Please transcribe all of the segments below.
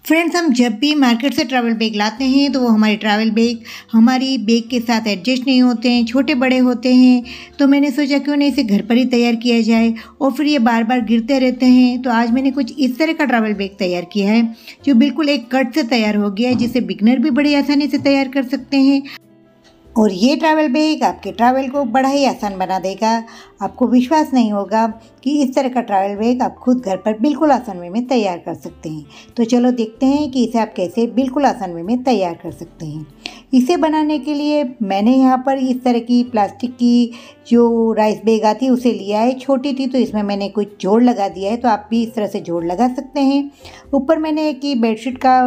Friends, हम जब भी मार्केट से ट्रैवल बैग लाते हैं तो वो हमारे ट्रैवल बैग हमारी बैग के साथ एडजस्ट नहीं होते हैं, छोटे बड़े होते हैं। तो मैंने सोचा क्यों नहीं इसे घर पर ही तैयार किया जाए, और फिर ये बार बार गिरते रहते हैं। तो आज मैंने कुछ इस तरह का ट्रैवल बैग तैयार किया है जो बिल्कुल एक कट से तैयार हो गया है, जिसे बिगनर भी बड़ी आसानी से तैयार कर सकते हैं। और ये ट्रैवल बैग आपके ट्रैवल को बड़ा ही आसान बना देगा। आपको विश्वास नहीं होगा कि इस तरह का ट्रैवल बैग आप खुद घर पर बिल्कुल आसान वे में तैयार कर सकते हैं। तो चलो देखते हैं कि इसे आप कैसे बिल्कुल आसान वे में तैयार कर सकते हैं। इसे बनाने के लिए मैंने यहाँ पर इस तरह की प्लास्टिक की जो राइस बैग आती है उसे लिया है। छोटी थी तो इसमें मैंने कुछ जोड़ लगा दिया है, तो आप भी इस तरह से जोड़ लगा सकते हैं। ऊपर मैंने एक बेडशीट का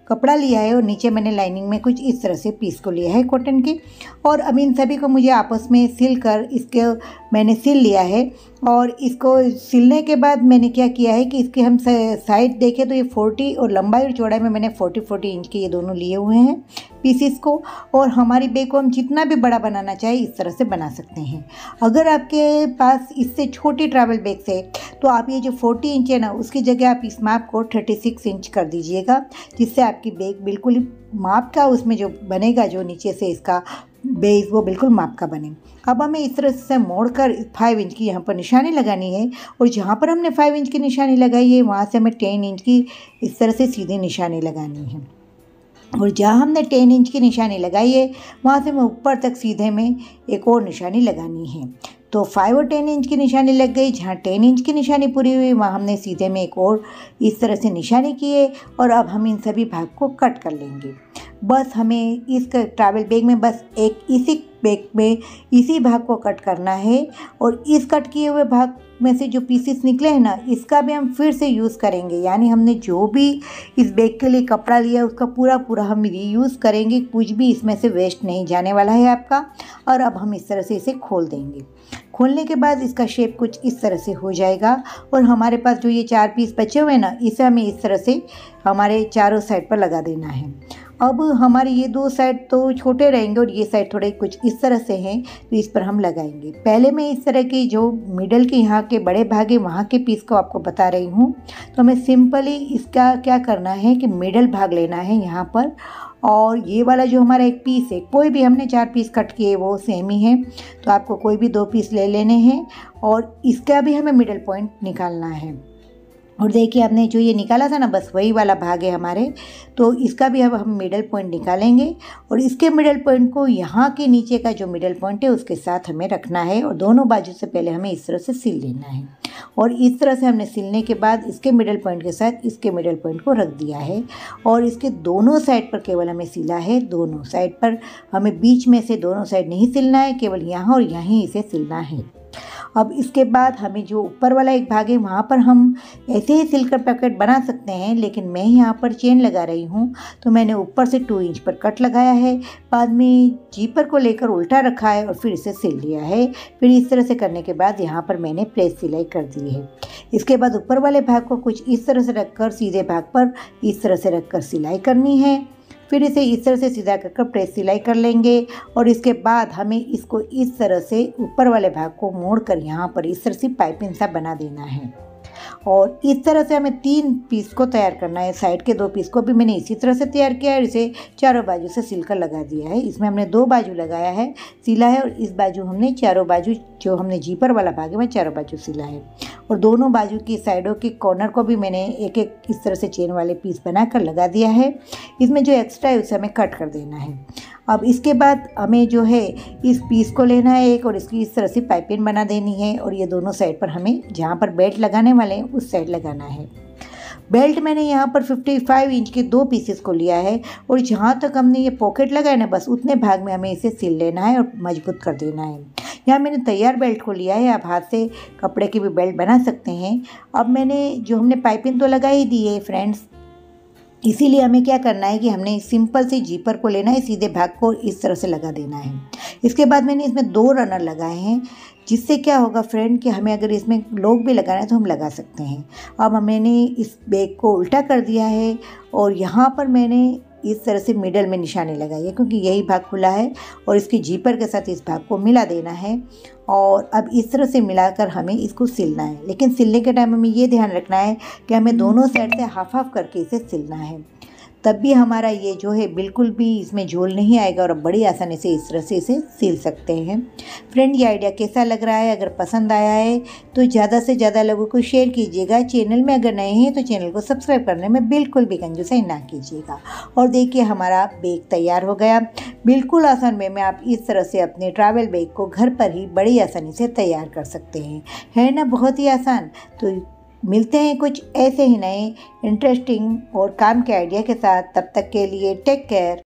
कपड़ा लिया है और नीचे मैंने लाइनिंग में कुछ इस तरह से पीस को लिया है कॉटन के। और अब इन सभी को मुझे आपस में सिल कर इसके मैंने सिल लिया है। और इसको सिलने के बाद मैंने क्या किया है कि इसके हम साइड देखें तो ये 40 और लंबाई और चौड़ाई में मैंने 40 इंच के ये दोनों लिए हुए हैं पीसीस को। और हमारी बैग को हम जितना भी बड़ा बनाना चाहे इस तरह से बना सकते हैं। अगर आपके पास इससे छोटी ट्रैवल बैग्स है तो आप ये जो 40 इंच है ना, उसकी जगह आप इस माप को 36 इंच कर दीजिएगा, जिससे आपकी बैग बिल्कुल माप का उसमें जो बनेगा, जो नीचे से इसका बेस वो बिल्कुल माप का बने। अब हमें इस तरह से मोड़कर 5 इंच की यहाँ पर निशानी लगानी है, और जहाँ पर हमने 5 इंच की निशानी लगाई है वहाँ से हमें 10 इंच की इस तरह से सीधी निशानी लगानी है। और जहाँ हमने 10 इंच की निशानी लगाई है वहाँ से हमें ऊपर तक सीधे में एक और निशानी लगानी है। तो 5 और 10 इंच की निशानी लग गई। जहाँ 10 इंच की निशानी पूरी हुई वहाँ हमने सीधे में एक और इस तरह से निशानी की है। और अब हम इन सभी भाग को कट कर लेंगे। बस हमें इस ट्रैवल बैग में बस एक इसी बैग में इसी भाग को कट करना है। और इस कट किए हुए भाग में से जो पीसेस निकले हैं ना, इसका भी हम फिर से यूज़ करेंगे। यानी हमने जो भी इस बैग के लिए कपड़ा लिया उसका पूरा पूरा हम रीयूज़ करेंगे। कुछ भी इसमें से वेस्ट नहीं जाने वाला है आपका। और अब हम इस तरह से इसे खोल देंगे। खोलने के बाद इसका शेप कुछ इस तरह से हो जाएगा। और हमारे पास जो ये 4 पीस बचे हुए हैं ना, इसे हमें इस तरह से हमारे चारों साइड पर लगा देना है। अब हमारे ये 2 साइड तो छोटे रहेंगे और ये साइड थोड़े कुछ इस तरह से हैं, तो इस पर हम लगाएंगे। पहले मैं इस तरह की जो मिडल के यहाँ के बड़े भाग है वहाँ के पीस को आपको बता रही हूँ। तो हमें सिंपली इसका क्या करना है कि मिडल भाग लेना है यहाँ पर। और ये वाला जो हमारा एक पीस है, कोई भी हमने 4 पीस कट किए वो सेम ही है, तो आपको कोई भी 2 पीस ले लेने हैं। और इसका भी हमें मिडल पॉइंट निकालना है। और देखिए आपने जो ये निकाला था ना, बस वही वाला भाग है हमारे। तो इसका भी अब हम मिडल पॉइंट निकालेंगे। और इसके मिडल पॉइंट को यहाँ के नीचे का जो मिडल पॉइंट है उसके साथ हमें रखना है। और दोनों बाजू से पहले हमें इस तरह से सिल लेना है। और इस तरह से हमने सिलने के बाद इसके मिडल पॉइंट के साथ इसके मिडल पॉइंट को रख दिया है। और इसके दोनों साइड पर केवल हमें सिला है। दोनों साइड पर हमें बीच में से दोनों साइड नहीं सिलना है, केवल यहाँ और यहीं इसे सिलना है। अब इसके बाद हमें जो ऊपर वाला एक भाग है वहाँ पर हम ऐसे ही सिलकर पैकेट बना सकते हैं, लेकिन मैं यहाँ पर चेन लगा रही हूँ। तो मैंने ऊपर से 2 इंच पर कट लगाया है, बाद में जीपर को लेकर उल्टा रखा है और फिर इसे सिल लिया है। फिर इस तरह से करने के बाद यहाँ पर मैंने प्रेस सिलाई कर दी है। इसके बाद ऊपर वाले भाग को कुछ इस तरह से रखकर सीधे भाग पर इस तरह से रखकर सिलाई करनी है। फिर इसे इस तरह से सीधा कर प्रेस सिलाई कर लेंगे। और इसके बाद हमें इसको इस तरह से ऊपर वाले भाग को मोड़कर यहाँ पर इस तरह से पाइपिंग सा बना देना है। और इस तरह से हमें 3 पीस को तैयार करना है। साइड के 2 पीस को भी मैंने इसी तरह से तैयार किया है और इसे चारों बाजू से सिलकर लगा दिया है। इसमें हमने 2 बाजू लगाया है, सिला है, और इस बाजू हमने चारों बाजू जो हमने जीपर वाला भाग है मैं चारों बाजू सिला है। और दोनों बाजू की साइडों के कॉर्नर को भी मैंने एक एक इस तरह से चेन वाले पीस बनाकर लगा दिया है। इसमें जो एक्स्ट्रा है उसे हमें कट कर देना है। अब इसके बाद हमें जो है इस पीस को लेना है एक, और इसकी इस तरह से पाइपिंग बना देनी है। और ये दोनों साइड पर हमें जहाँ पर बेल्ट लगाने वाले हैं उस साइड लगाना है। बेल्ट मैंने यहाँ पर 55 इंच के 2 पीसेस को लिया है। और जहाँ तक हमने ये पॉकेट लगाया ना, बस उतने भाग में हमें इसे सिल लेना है और मजबूत कर देना है। यहाँ मैंने तैयार बेल्ट को लिया है, आप हाथ से कपड़े की भी बेल्ट बना सकते हैं। अब मैंने जो हमने पाइपिंग तो लगा ही दी है फ्रेंड्स, इसीलिए हमें क्या करना है कि हमने सिंपल से जीपर को लेना है, सीधे भाग को इस तरह से लगा देना है। इसके बाद मैंने इसमें 2 रनर लगाए हैं, जिससे क्या होगा फ्रेंड कि हमें अगर इसमें लोग भी लगाना है तो हम लगा सकते हैं। अब मैंने इस बैग को उल्टा कर दिया है और यहाँ पर मैंने इस तरह से मिडल में निशानी लगाइए, क्योंकि यही भाग खुला है और इसकी जीपर के साथ इस भाग को मिला देना है। और अब इस तरह से मिलाकर हमें इसको सिलना है, लेकिन सिलने के टाइम हमें ये ध्यान रखना है कि हमें दोनों साइड से हाफ हाफ करके इसे सिलना है, तब भी हमारा ये जो है बिल्कुल भी इसमें झोल नहीं आएगा और बड़ी आसानी से इस तरह से इसे सिल सकते हैं। फ्रेंड, ये आइडिया कैसा लग रहा है? अगर पसंद आया है तो ज़्यादा से ज़्यादा लोगों को शेयर कीजिएगा। चैनल में अगर नए हैं तो चैनल को सब्सक्राइब करने में बिल्कुल भी कंजूसाई ना कीजिएगा। और देखिए, हमारा बैग तैयार हो गया। बिल्कुल आसान वे में आप इस तरह से अपने ट्रैवल बैग को घर पर ही बड़ी आसानी से तैयार कर सकते हैं। है ना बहुत ही आसान? तो मिलते हैं कुछ ऐसे ही नए इंटरेस्टिंग और काम के आइडिया के साथ। तब तक के लिए टेक केयर।